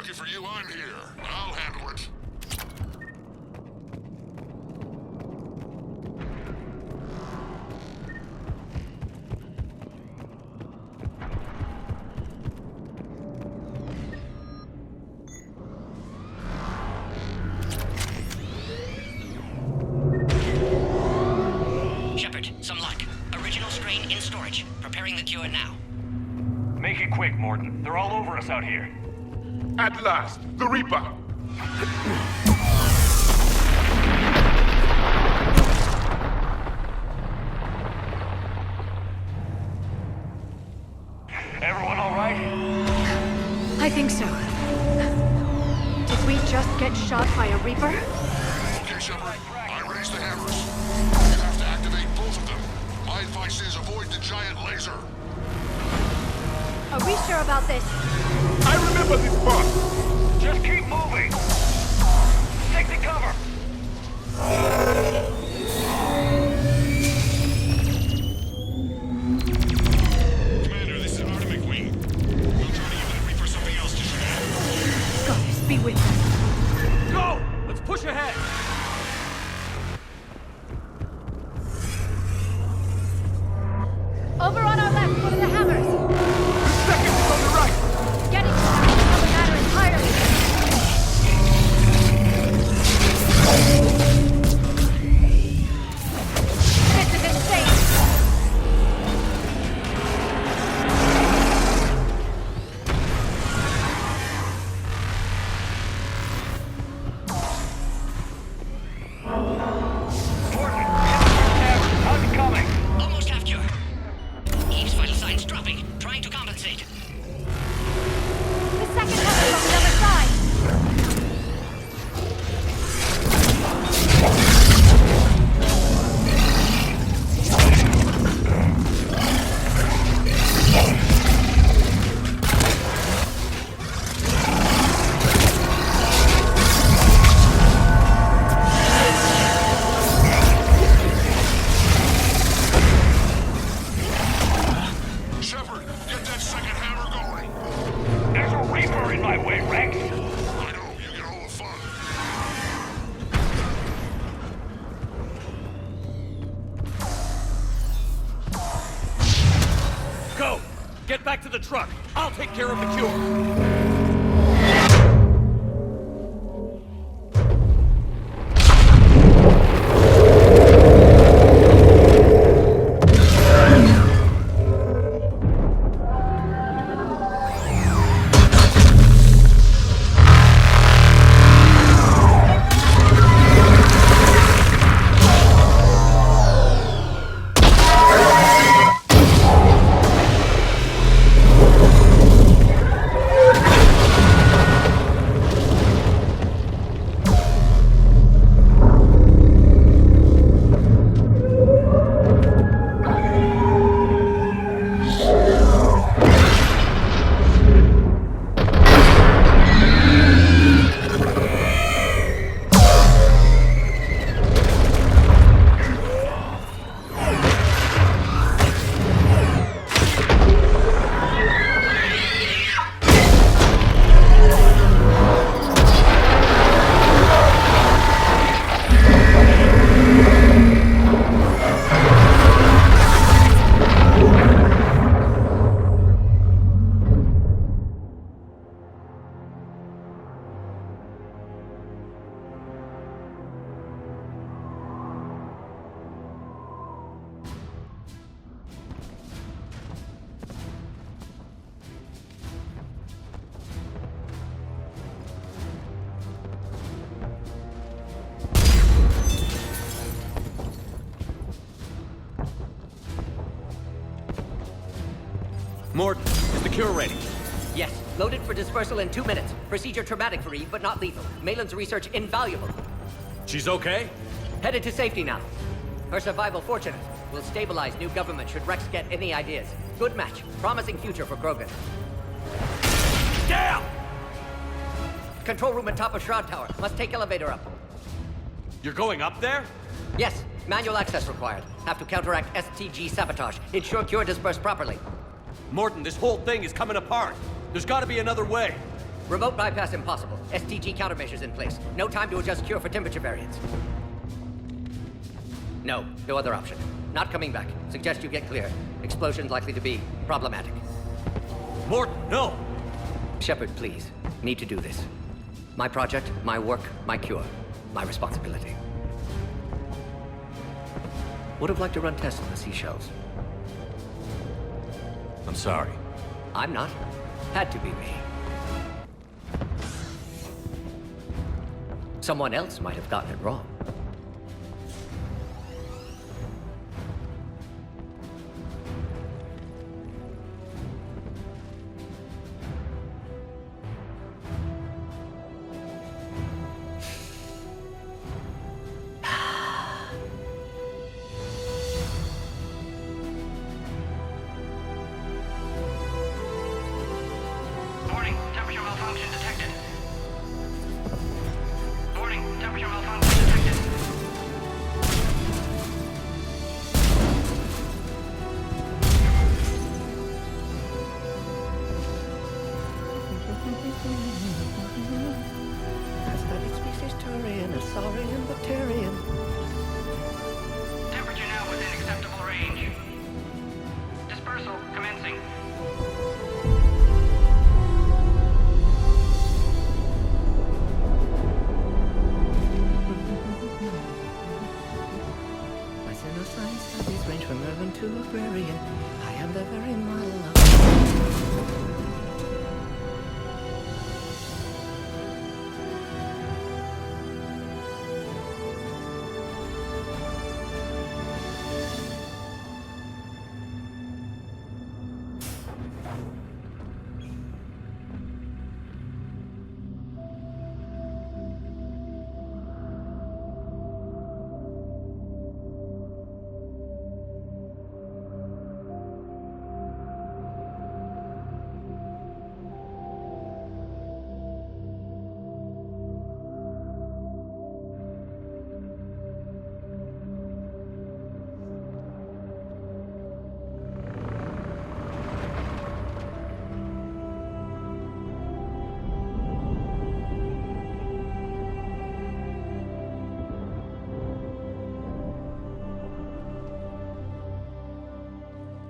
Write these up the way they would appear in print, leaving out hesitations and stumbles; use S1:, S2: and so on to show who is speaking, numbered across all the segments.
S1: Lucky for you, I'm here. I'll handle it.
S2: Some luck. Original strain in storage. Preparing the cure now.
S3: Make it quick, Morton. They're all over us out here.
S1: At last, the Reaper.
S3: Everyone all right?
S4: I think so. Did we just get shot by a Reaper?
S1: Okay, Shepard. I raised the hammers. You have to activate both of them. My advice is avoid the giant laser.
S4: Are we sure about this?
S1: I remember this part.
S3: Just keep moving. Take the cover.
S1: Commander, this is Atomic Wing. We'll try to give that Reaper something else to shoot at.
S4: Goddess, be with us.
S3: Go! Let's push ahead.
S4: Over on our left, one of the hammers.
S1: Second is on the right.
S4: Getting to that doesn't matter entirely. This is insane.
S3: Morton, how's it coming?
S2: Almost half cure. Eve's vital signs dropping. Trying to compensate.
S4: The second hammer's on the other side.
S1: Shepard, get that second hammer going.
S3: There's a Reaper in my way, Rex.
S1: I know, you get all the fun.
S3: Go! Get back to the truck. I'll take care of the cure. Morton, is the cure ready?
S2: Yes. Loaded for dispersal in 2 minutes. Procedure traumatic for Eve, but not lethal. Malin's research invaluable.
S3: She's okay?
S2: Headed to safety now. Her survival fortunate. Will stabilize new government should Rex get any ideas. Good match. Promising future for Krogan.
S3: Damn!
S2: Control room at top of Shroud Tower. Must take elevator up.
S3: You're going up there?
S2: Yes. Manual access required. Have to counteract STG sabotage. Ensure cure dispersed properly.
S3: Morton, this whole thing is coming apart. There's gotta be another way.
S2: Remote bypass impossible. STG countermeasures in place. No time to adjust cure for temperature variance. No other option. Not coming back. Suggest you get clear. Explosion's likely to be problematic.
S3: Morton, no!
S2: Shepard, please. Need to do this. My project, my work, my cure. My responsibility. Would have liked to run tests on the seashells.
S3: I'm sorry.
S2: I'm not. Had to be me. Someone else might have gotten it wrong.
S5: Warning, temperature malfunction detected. Warning, temperature malfunction detected.
S2: I studied species Turian, a saurian, Batarian.
S5: Temperature now within acceptable range. Dispersal commencing.
S2: My science studies range from urban to agrarian. I am the very model of...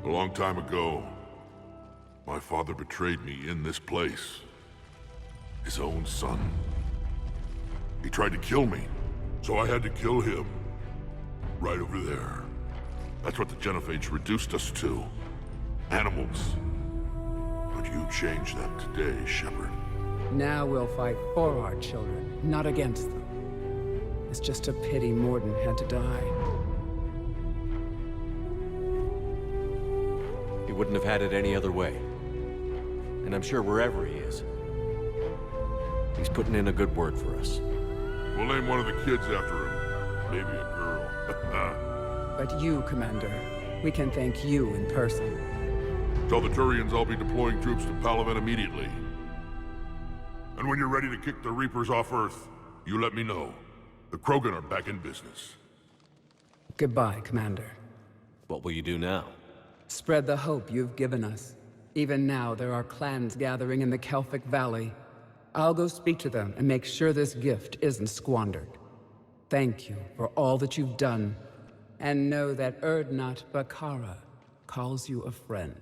S1: A long time ago, my father betrayed me in this place. His own son. He tried to kill me, so I had to kill him. Right over there. That's what the Genophage reduced us to. Animals. But you changed that today, Shepard.
S6: Now we'll fight for our children, not against them. It's just a pity Morden had to die.
S3: He wouldn't have had it any other way. And I'm sure wherever he is, he's putting in a good word for us.
S1: We'll name one of the kids after him. Maybe a girl.
S6: But you, Commander, we can thank you in person.
S1: Tell the Turians I'll be deploying troops to Palaven immediately. And when you're ready to kick the Reapers off Earth, you let me know. The Krogan are back in business.
S6: Goodbye, Commander.
S3: What will you do now?
S6: Spread the hope you've given us. Even now, there are clans gathering in the Kelphic Valley. I'll go speak to them and make sure this gift isn't squandered. Thank you for all that you've done, and know that Erdnot Bakara calls you a friend.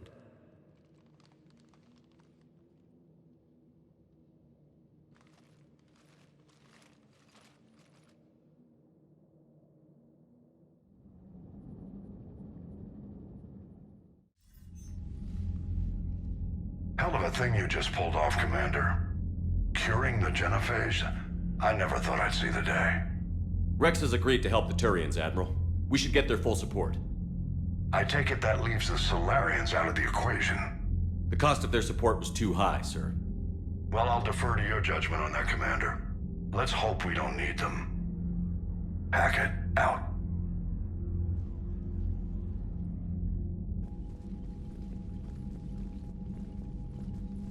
S7: Hell of a thing you just pulled off, Commander. Curing the Genophage? I never thought I'd see the day.
S3: Rex has agreed to help the Turians, Admiral. We should get their full support.
S7: I take it that leaves the Solarians out of the equation.
S3: The cost of their support was too high, sir.
S7: Well, I'll defer to your judgment on that, Commander. Let's hope we don't need them. Hackett, out.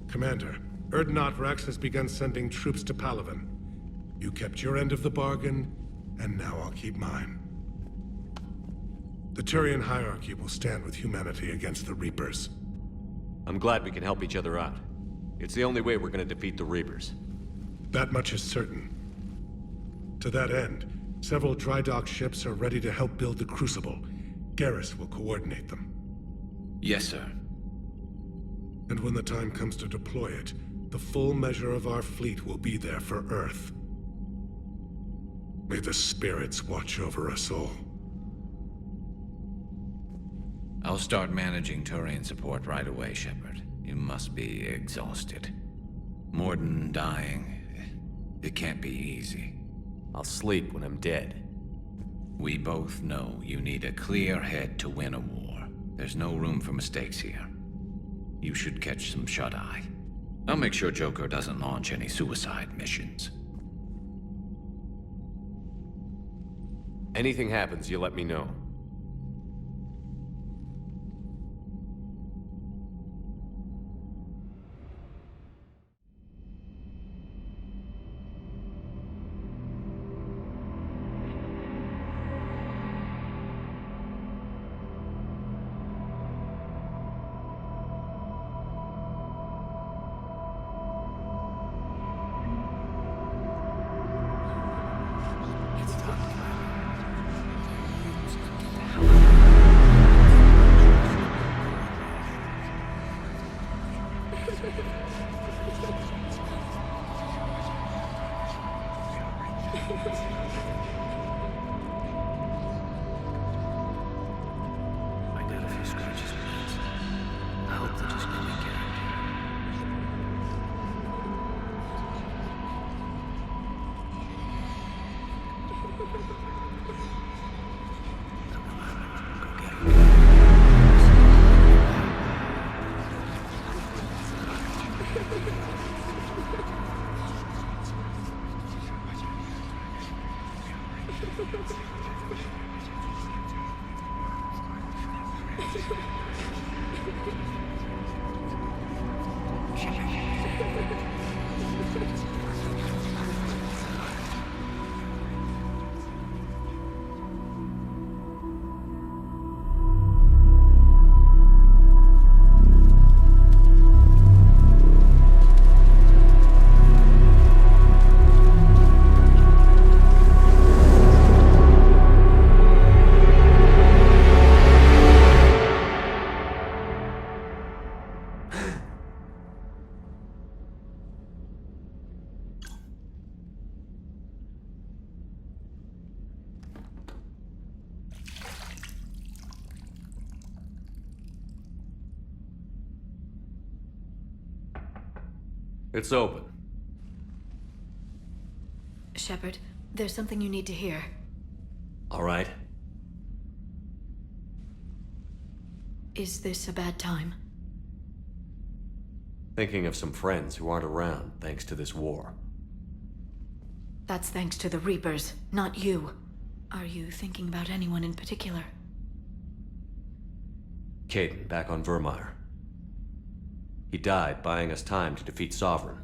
S8: Commander, Erdnot Rex has begun sending troops to Palaven. You kept your end of the bargain, and now I'll keep mine. The Turian hierarchy will stand with humanity against the Reapers.
S3: I'm glad we can help each other out. It's the only way we're gonna defeat the Reapers.
S8: That much is certain. To that end, several dry dock ships are ready to help build the Crucible. Garrus will coordinate them.
S9: Yes, sir.
S8: And when the time comes to deploy it, the full measure of our fleet will be there for Earth. May the spirits watch over us all.
S9: I'll start managing Turian support right away, Shepard. You must be exhausted. Morden dying. It can't be easy.
S3: I'll sleep when I'm dead.
S9: We both know you need a clear head to win a war. There's no room for mistakes here. You should catch some shut-eye. I'll make sure Joker doesn't launch any suicide missions.
S3: Anything happens, you let me know. It's open.
S4: Shepard, there's something you need to hear.
S3: All right.
S4: Is this a bad time?
S3: Thinking of some friends who aren't around thanks to this war.
S4: That's thanks to the Reapers, not you. Are you thinking about anyone in particular?
S3: Caden, back on Vermeer. He died buying us time to defeat Sovereign.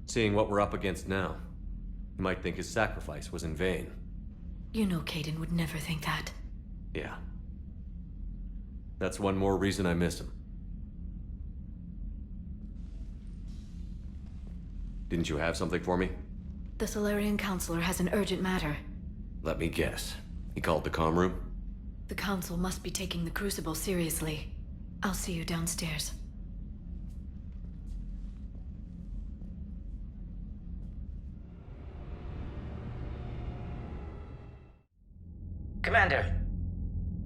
S3: Seeing what we're up against now, you might think his sacrifice was in vain.
S4: You know Caden would never think that.
S3: Yeah. That's one more reason I miss him. Didn't you have something for me?
S4: The Solarian Counselor has an urgent matter.
S3: Let me guess. He called the comm room?
S4: The Council must be taking the Crucible seriously. I'll see you downstairs.
S10: Commander,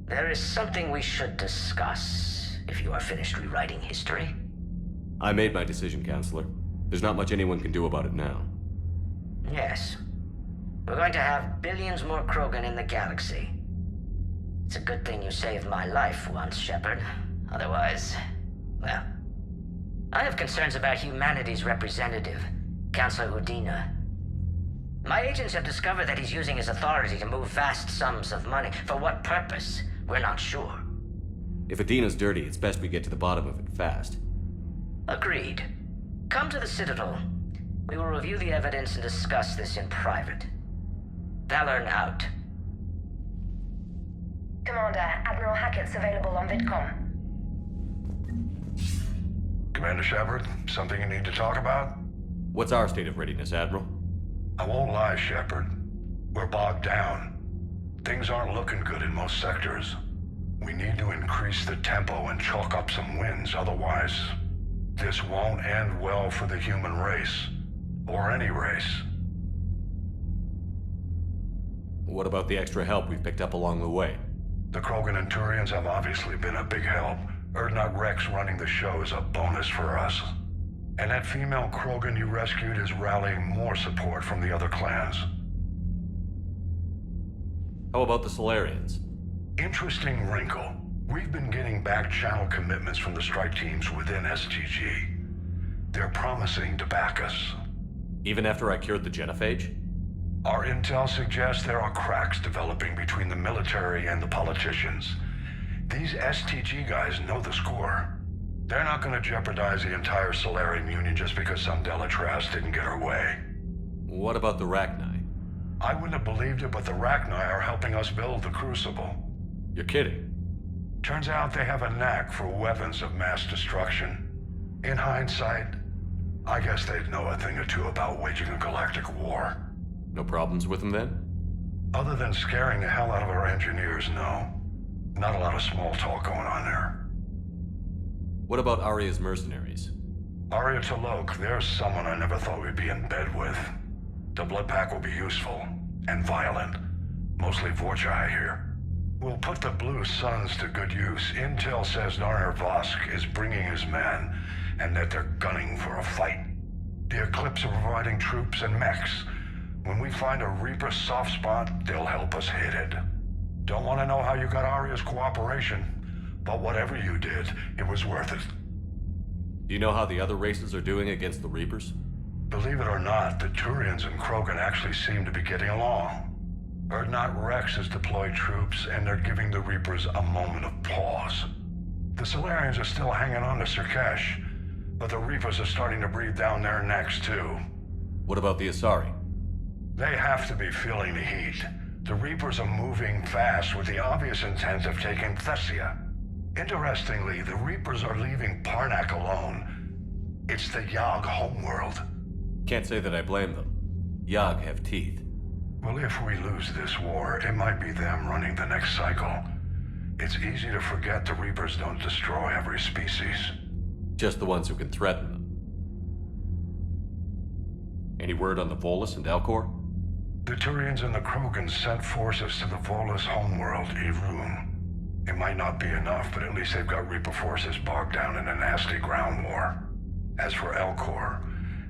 S10: there is something we should discuss, if you are finished rewriting history.
S3: I made my decision, Counselor. There's not much anyone can do about it now.
S10: Yes. We're going to have billions more Krogan in the galaxy. It's a good thing you saved my life once, Shepard. Otherwise, well... I have concerns about humanity's representative, Councillor Udina. My agents have discovered that he's using his authority to move vast sums of money. For what purpose? We're not sure.
S3: If Adina's dirty, it's best we get to the bottom of it fast.
S10: Agreed. Come to the Citadel. We will review the evidence and discuss this in private. Valorn out.
S11: Commander, Admiral Hackett's available on VidCom.
S7: Commander Shepard, something you need to talk about?
S3: What's our state of readiness, Admiral?
S7: I won't lie, Shepard. We're bogged down. Things aren't looking good in most sectors. We need to increase the tempo and chalk up some wins, otherwise, this won't end well for the human race. Or any race.
S3: What about the extra help we've picked up along the way?
S7: The Krogan and Turians have obviously been a big help. Urdnot Rex running the show is a bonus for us. And that female Krogan you rescued is rallying more support from the other clans.
S3: How about the Solarians?
S7: Interesting wrinkle. We've been getting back-channel commitments from the strike teams within STG. They're promising to back us.
S3: Even after I cured the genophage?
S7: Our intel suggests there are cracks developing between the military and the politicians. These STG guys know the score. They're not going to jeopardize the entire Solarian Union just because some Delatras didn't get her way.
S3: What about the Rachni?
S7: I wouldn't have believed it, but the Rachni are helping us build the Crucible.
S3: You're kidding.
S7: Turns out they have a knack for weapons of mass destruction. In hindsight, I guess they'd know a thing or two about waging a galactic war.
S3: No problems with them then?
S7: Other than scaring the hell out of our engineers, no. Not a lot of small talk going on there.
S3: What about Aria's mercenaries?
S7: Aria T'Loak, there's someone I never thought we'd be in bed with. The blood pack will be useful. And violent. Mostly Vorcha, I hear. We'll put the Blue Suns to good use. Intel says Narner Vosk is bringing his men, and that they're gunning for a fight. The Eclipse are providing troops and mechs. When we find a Reaper soft spot, they'll help us hit it. Don't want to know how you got Aria's cooperation, but whatever you did, it was worth it.
S3: Do you know how the other races are doing against the Reapers?
S7: Believe it or not, the Turians and Krogan actually seem to be getting along. Urdnot Rex has deployed troops, and they're giving the Reapers a moment of pause. The Solarians are still hanging on to Sirkesh, but the Reapers are starting to breathe down their necks, too.
S3: What about the Asari?
S7: They have to be feeling the heat. The Reapers are moving fast with the obvious intent of taking Thessia. Interestingly, the Reapers are leaving Parnak alone. It's the Yog homeworld.
S3: Can't say that I blame them. Yog have teeth.
S7: Well, if we lose this war, it might be them running the next cycle. It's easy to forget the Reapers don't destroy every species.
S3: Just the ones who can threaten them. Any word on the Volus and Elcor?
S7: The Turians and the Krogans sent forces to the Volus homeworld, Irun. It might not be enough, but at least they've got Reaper forces bogged down in a nasty ground war. As for Elcor,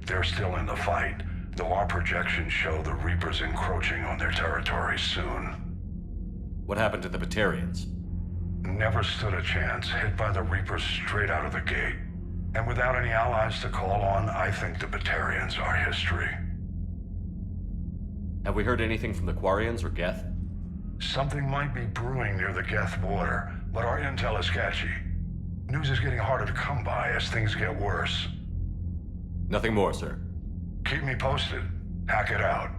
S7: they're still in the fight, though our projections show the Reapers encroaching on their territory soon.
S3: What happened to the Batarians?
S7: Never stood a chance, hit by the Reapers straight out of the gate. And without any allies to call on, I think the Batarians are history.
S3: Have we heard anything from the Quarians or Geth?
S7: Something might be brewing near the Geth border, but our intel is sketchy. News is getting harder to come by as things get worse.
S3: Nothing more, sir.
S7: Keep me posted. Hack it out.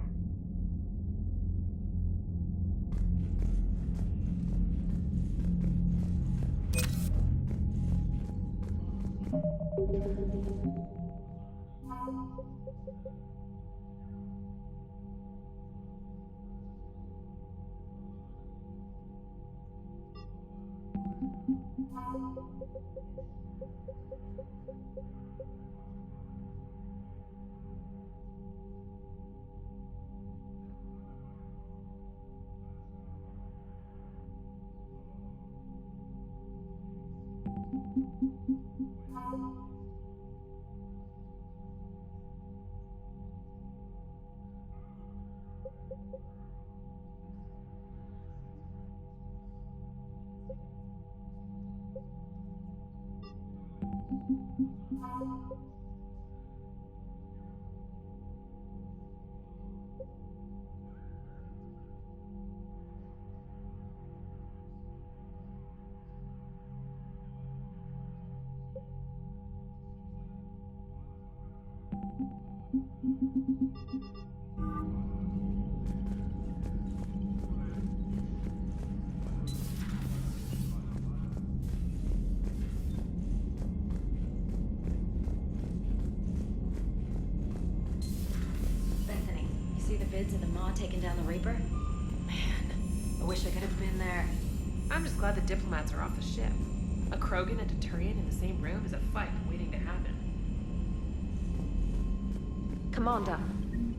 S4: Grandma taking down the Reaper? Man, I wish I could have been there.
S11: I'm just glad the diplomats are off the ship. A Krogan and a Turian in the same room is a fight waiting to happen.
S12: Commander,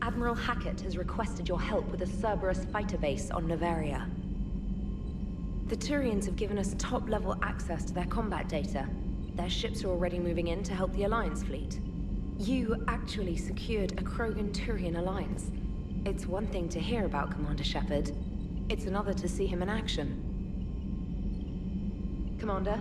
S12: Admiral Hackett has requested your help with a Cerberus fighter base on Novaria. The Turians have given us top-level access to their combat data. Their ships are already moving in to help the Alliance fleet. You actually secured a Krogan-Turian alliance. It's one thing to hear about Commander Shepard. It's another to see him in action. Commander?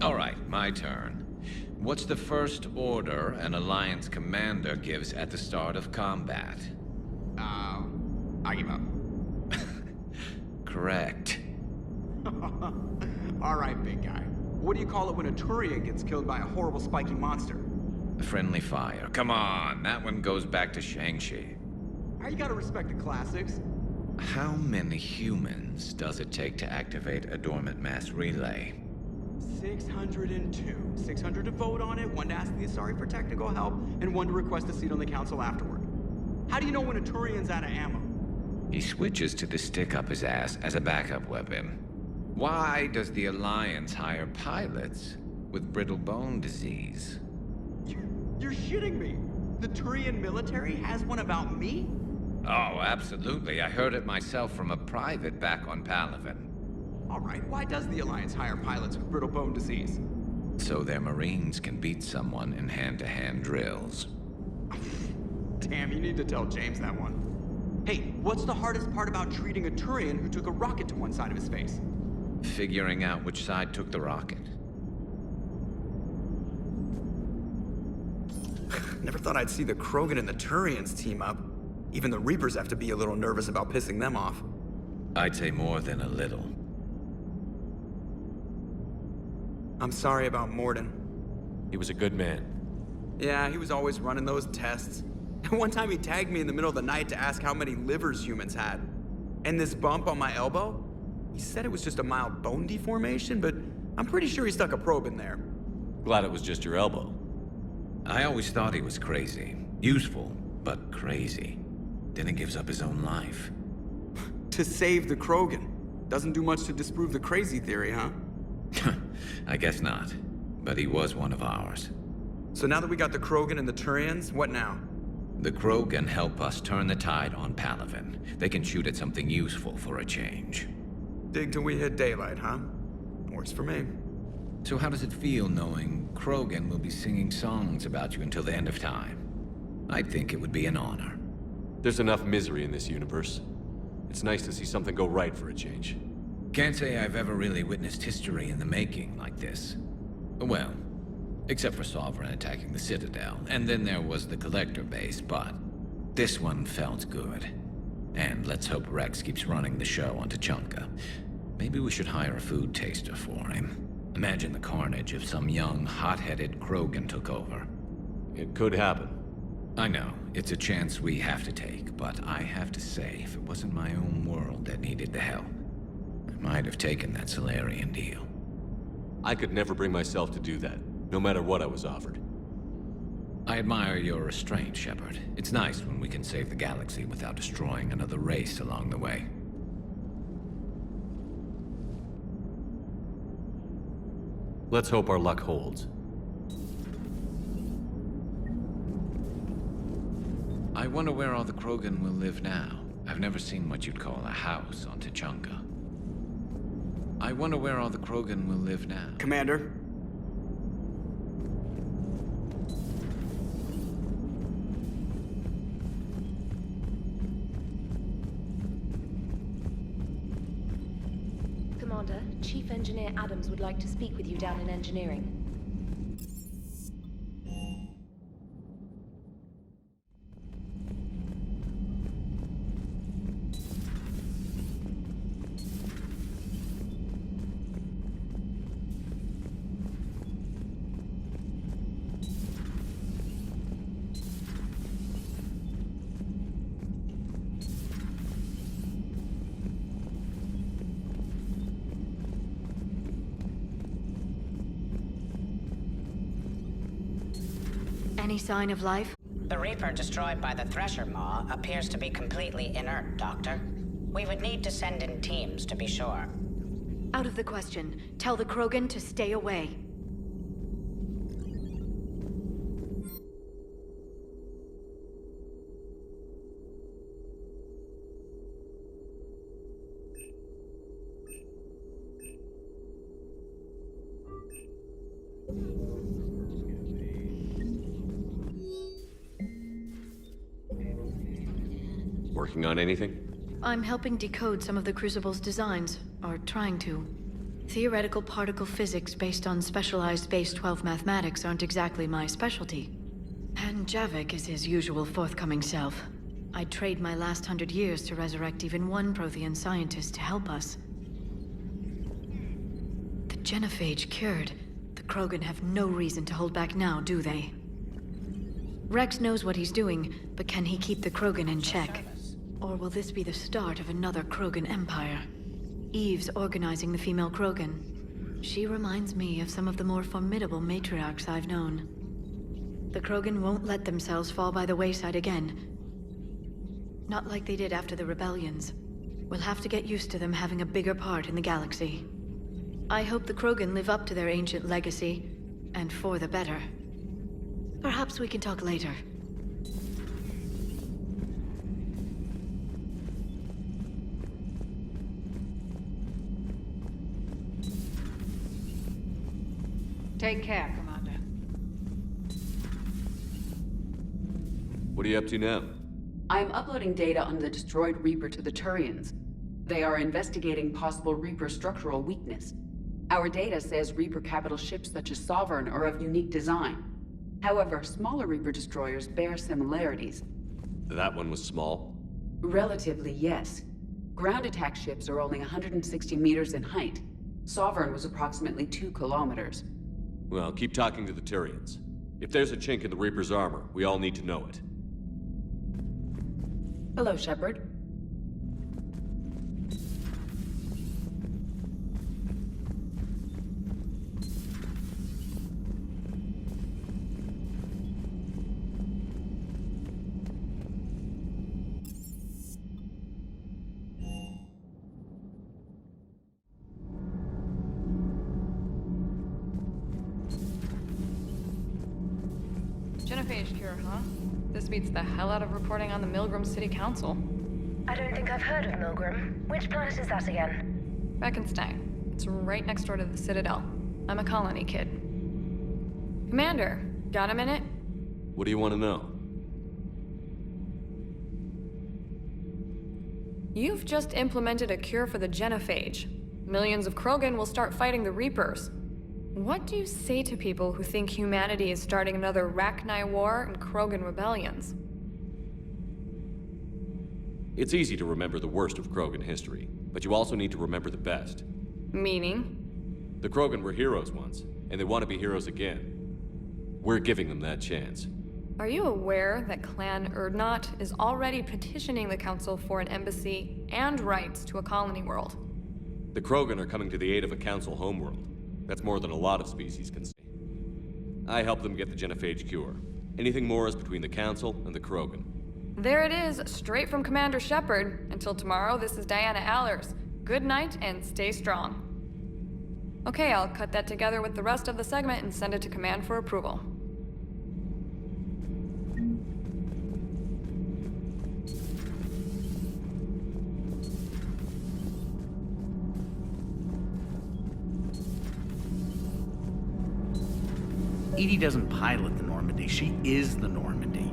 S9: All right, my turn. What's the first order an Alliance commander gives at the start of combat?
S13: I give up.
S9: Correct.
S13: All right, big guy. What do you call it when a Turian gets killed by a horrible spiking monster?
S9: Friendly fire. Come on, that one goes back to Shang-Chi.
S13: You gotta respect the classics.
S9: How many humans does it take to activate a dormant mass relay?
S13: 602. 600 to vote on it, 1 to ask the Asari for technical help, and 1 to request a seat on the council afterward. How do you know when a Turian's out of ammo?
S9: He switches to the stick up his ass as a backup weapon. Why does the Alliance hire pilots with brittle bone disease?
S13: You're shitting me. The Turian military has one about me?
S9: Oh, absolutely. I heard it myself from a private back on Palaven.
S13: All right, why does the Alliance hire pilots with brittle bone disease?
S9: So their Marines can beat someone in hand-to-hand drills.
S13: Damn, you need to tell James that one. Hey, what's the hardest part about treating a Turian who took a rocket to one side of his face?
S9: Figuring out which side took the rocket.
S13: Never thought I'd see the Krogan and the Turians team up. Even the Reapers have to be a little nervous about pissing them off.
S9: I'd say more than a little.
S13: I'm sorry about Morden.
S3: He was a good man.
S13: Yeah, he was always running those tests. One time he tagged me in the middle of the night to ask how many livers humans had. And this bump on my elbow? He said it was just a mild bone deformation, but I'm pretty sure he stuck a probe in there.
S3: Glad it was just your elbow.
S9: I always thought he was crazy. Useful, but crazy. Then he gives up his own life.
S13: To save the Krogan. Doesn't do much to disprove the crazy theory, huh?
S9: I guess not. But he was one of ours.
S13: So now that we got the Krogan and the Turians, what now?
S9: The Krogan help us turn the tide on Palaven. They can shoot at something useful for a change.
S13: Dig till we hit daylight, huh? Works for me.
S9: So how does it feel knowing Krogan will be singing songs about you until the end of time? I think it would be an honor.
S3: There's enough misery in this universe. It's nice to see something go right for a change.
S9: Can't say I've ever really witnessed history in the making like this. Well, except for Sovereign attacking the Citadel, and then there was the Collector base, but this one felt good. And let's hope Rex keeps running the show on Tuchanka. Maybe we should hire a food taster for him. Imagine the carnage if some young, hot-headed Krogan took over.
S3: It could happen.
S9: I know, it's a chance we have to take, but I have to say, if it wasn't my own world that needed the help, I might have taken that Solarian deal.
S3: I could never bring myself to do that, no matter what I was offered.
S9: I admire your restraint, Shepard. It's nice when we can save the galaxy without destroying another race along the way.
S3: Let's hope our luck holds.
S9: I wonder where all the Krogan will live now. I've never seen what you'd call a house on Tachanka. I wonder where all the Krogan will live now.
S13: Commander?
S12: Commander, Chief Engineer Adams would like to speak with you down in engineering.
S4: Any sign of life?
S10: The Reaper destroyed by the Thresher Maw appears to be completely inert, Doctor. We would need to send in teams to be sure.
S4: Out of the question. Tell the Krogan to stay away.
S3: Working on anything?
S4: I'm helping decode some of the Crucible's designs, or trying to. Theoretical particle physics based on specialized base 12 mathematics aren't exactly my specialty. And Javik is his usual forthcoming self. I'd trade my last 100 years to resurrect even one Prothean scientist to help us. The genophage cured. The Krogan have no reason to hold back now, do they? Rex knows what he's doing, but can he keep the Krogan in check? Or will this be the start of another Krogan empire? Eve's organizing the female Krogan. She reminds me of some of the more formidable matriarchs I've known. The Krogan won't let themselves fall by the wayside again. Not like they did after the rebellions. We'll have to get used to them having a bigger part in the galaxy. I hope the Krogan live up to their ancient legacy, and for the better. Perhaps we can talk later.
S14: Take care, Commander.
S3: What are you up to now?
S14: I am uploading data on the destroyed Reaper to the Turians. They are investigating possible Reaper structural weakness. Our data says Reaper capital ships such as Sovereign are of unique design. However, smaller Reaper destroyers bear similarities.
S3: That one was small?
S14: Relatively, yes. Ground attack ships are only 160 meters in height. Sovereign was approximately 2 kilometers.
S3: Well, keep talking to the Turians. If there's a chink in the Reaper's armor, we all need to know it.
S14: Hello, Shepard.
S11: Genophage cure, huh? This beats the hell out of reporting on the Milgram City Council.
S12: I don't think I've heard of Milgram. Which planet is that again?
S11: Beckenstein. It's right next door to the Citadel. I'm a colony kid. Commander, got a minute?
S3: What do you want to know?
S11: You've just implemented a cure for the genophage. Millions of Krogan will start fighting the Reapers. What do you say to people who think humanity is starting another Rachni War and Krogan rebellions?
S3: It's easy to remember the worst of Krogan history, but you also need to remember the best.
S11: Meaning?
S3: The Krogan were heroes once, and they want to be heroes again. We're giving them that chance.
S11: Are you aware that Clan Urdnot is already petitioning the Council for an embassy and rights to a colony world?
S3: The Krogan are coming to the aid of a Council homeworld. That's more than a lot of species can say. I helped them get the genophage cure, Anything more is between the Council and the Krogan.
S11: There it is, straight from Commander Shepard. Until tomorrow, this is Diana Allers. Good night and stay strong. Okay, I'll cut that together with the rest of the segment and send it to Command for approval.
S15: Edie doesn't pilot the Normandy, she is the Normandy.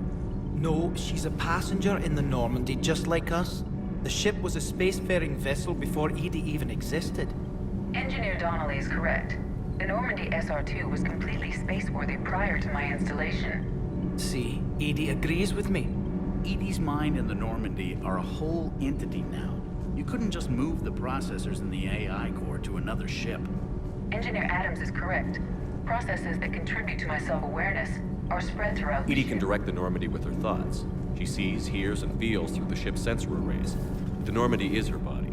S16: No, she's a passenger in the Normandy, just like us. The ship was a spacefaring vessel before Edie even existed.
S17: Engineer Donnelly is correct. The Normandy SR-2 was completely spaceworthy prior to my installation.
S16: See, Edie agrees with me.
S15: Edie's mind and the Normandy are a whole entity now. You couldn't just move the processors in the AI core to another ship.
S17: Engineer Adams is correct. Processes that contribute to my self-awareness are spread throughout the
S3: Edie
S17: ship.
S3: can direct the Normandy with her thoughts. She sees, hears, and feels through the ship's sensor arrays. The Normandy is her body.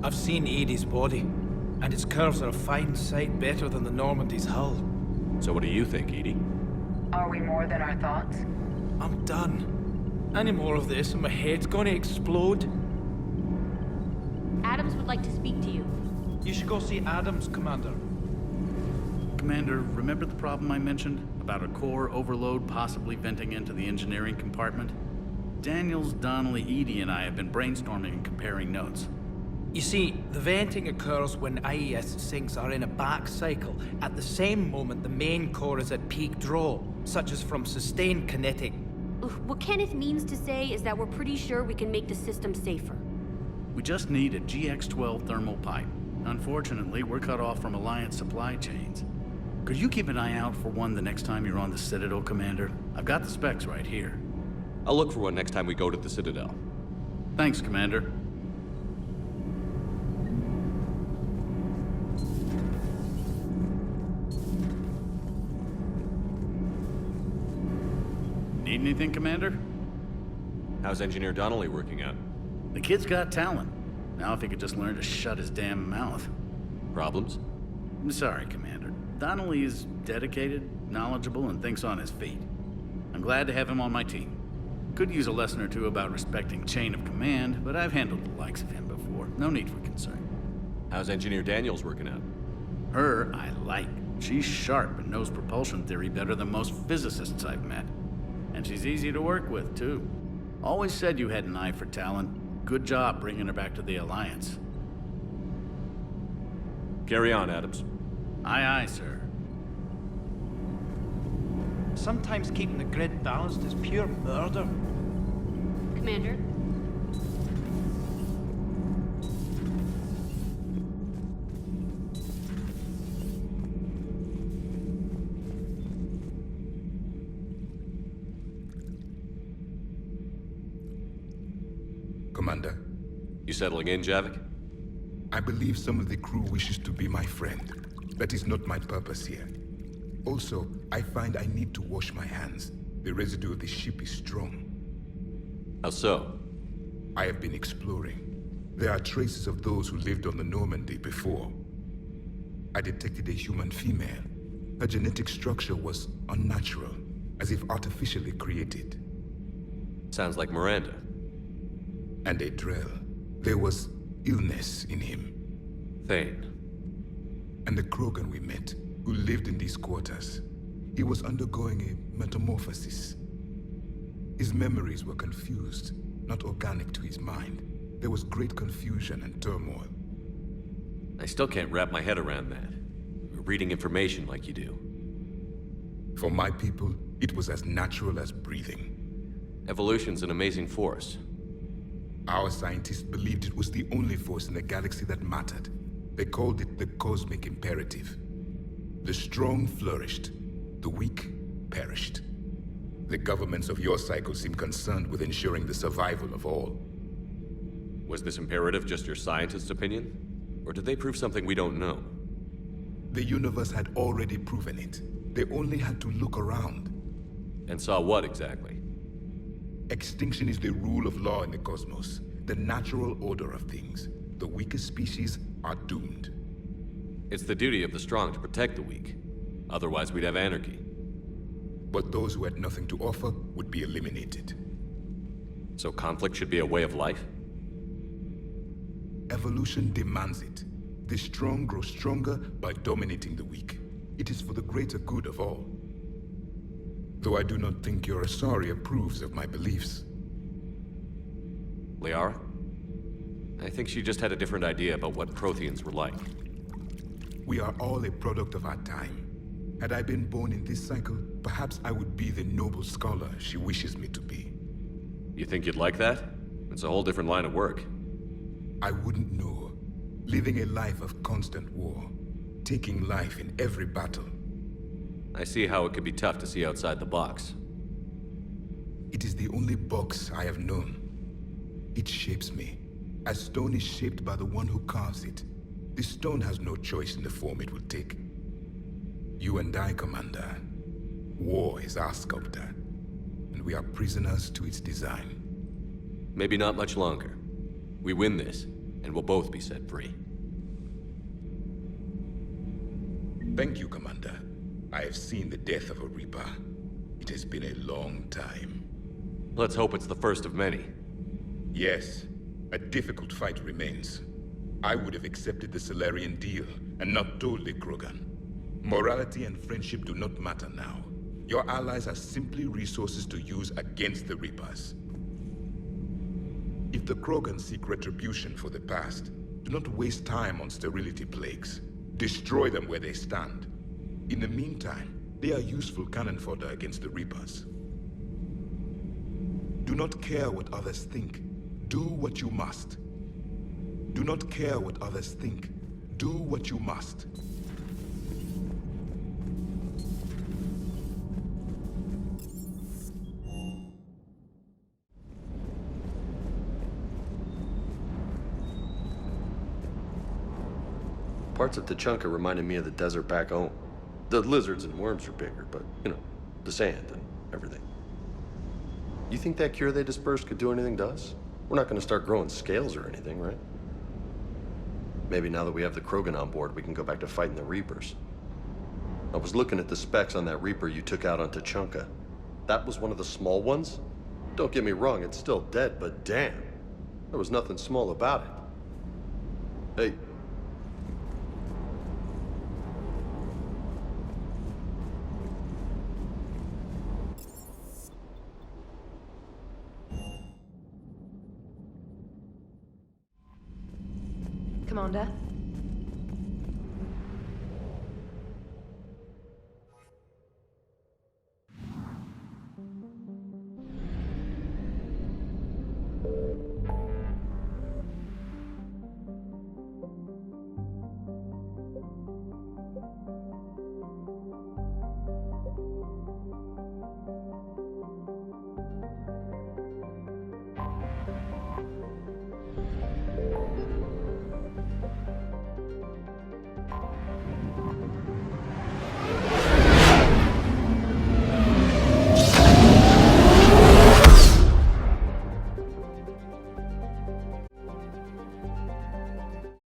S16: I've seen Edie's body, and its curves are a fine sight better than the Normandy's hull.
S3: So what do you think, Edie?
S17: Are we more than our thoughts?
S16: I'm done. Any more of this and my head's gonna explode.
S18: Adams would like to speak to you.
S16: You should go see Adams, Commander.
S15: Commander, remember the problem I mentioned? About a core overload possibly venting into the engineering compartment? Daniels, Donnelly, Edie, and I have been brainstorming and comparing notes.
S16: You see, the venting occurs when IES sinks are in a back cycle, at the same moment the main core is at peak draw, such as from sustained kinetic.
S18: What Kenneth means to say is that we're pretty sure we can make the system safer.
S15: We just need a GX-12 thermal pipe. Unfortunately, we're cut off from Alliance supply chains. Could you keep an eye out for one the next time you're on the Citadel, Commander? I've got the specs right here.
S3: I'll look for one next time we go to the Citadel.
S15: Thanks, Commander. Need anything, Commander?
S3: How's Engineer Donnelly working out?
S15: The kid's got talent. Now if he could just learn to shut his damn mouth.
S3: Problems?
S15: I'm sorry, Commander. Donnelly is dedicated, knowledgeable, and thinks on his feet. I'm glad to have him on my team. Could use a lesson or two about respecting chain of command, but I've handled the likes of him before. No need for concern.
S3: How's Engineer Daniels working out?
S15: Her, I like. She's sharp and knows propulsion theory better than most physicists I've met. And she's easy to work with, too. Always said you had an eye for talent. Good job bringing her back to the Alliance.
S3: Carry on, Adams.
S15: Aye, aye, sir.
S16: Sometimes keeping the grid balanced is pure murder.
S18: Commander?
S19: Commander.
S3: You settling in, Javik?
S19: I believe some of the crew wishes to be my friend. That is not my purpose here. Also, I find I need to wash my hands. The residue of the ship is strong.
S3: How so?
S19: I have been exploring. There are traces of those who lived on the Normandy before. I detected a human female. Her genetic structure was unnatural, as if artificially created.
S3: Sounds like Miranda.
S19: And a Drell. There was illness in him.
S3: Thane.
S19: And the Krogan we met, who lived in these quarters. He was undergoing a metamorphosis. His memories were confused, not organic to his mind. There was great confusion and turmoil.
S3: I still can't wrap my head around that. Reading information like you do.
S19: For my people, it was as natural as breathing.
S3: Evolution's an amazing force.
S19: Our scientists believed it was the only force in the galaxy that mattered. They called it the cosmic imperative. The strong flourished, the weak perished. The governments of your cycle seem concerned with ensuring the survival of all.
S3: Was this imperative just your scientist's opinion? Or did they prove something we don't know?
S19: The universe had already proven it. They only had to look around.
S3: And saw what exactly?
S19: Extinction is the rule of law in the cosmos, the natural order of things. The weakest species are doomed.
S3: It's the duty of the strong to protect the weak. Otherwise, we'd have anarchy.
S19: but those who had nothing to offer would be eliminated.
S3: So conflict should be a way of life?
S19: Evolution demands it. The strong grow stronger by dominating the weak. It is for the greater good of all. Though I do not think your Asari approves of my beliefs.
S3: Liara? I think she just had a different idea about what Protheans were like.
S19: We are all a product of our time. Had I been born in this cycle, perhaps I would be the noble scholar she wishes me to be.
S3: You think you'd like that? It's a whole different line of work.
S19: I wouldn't know. Living a life of constant war. Taking life in every battle.
S3: I see how it could be tough to see outside the box.
S19: It is the only box I have known. It shapes me, as stone is shaped by the one who carves it. The stone has no choice in the form it will take. You and I, Commander. War is our sculptor, and we are prisoners to its design.
S3: Maybe not much longer. We win this, and we'll both be set free.
S19: Thank you, Commander. I have seen the death of a Reaper. It has been a long time.
S3: Let's hope it's the first of many.
S19: Yes, a difficult fight remains. I would have accepted the Solarian deal and not told the Krogan. Morality and friendship do not matter now. Your allies are simply resources to use against the Reapers. If the Krogan seek retribution for the past, do not waste time on sterility plagues. Destroy them where they stand. In the meantime, they are useful cannon fodder against the Reapers. Do not care what others think. Do what you must. Do not care what others think. Do what you must.
S20: Parts of Tachanka reminded me of the desert back home. The lizards and worms are bigger, but, you know, the sand and everything. You think that cure they dispersed could do anything to us? We're not gonna start growing scales or anything, right? Maybe now that we have the Krogan on board, we can go back to fighting the Reapers. I was looking at the specs on that Reaper you took out on Tachanka. That was one of the small ones? Don't get me wrong, it's still dead, but damn. There was nothing small about it. Hey.
S12: Commander?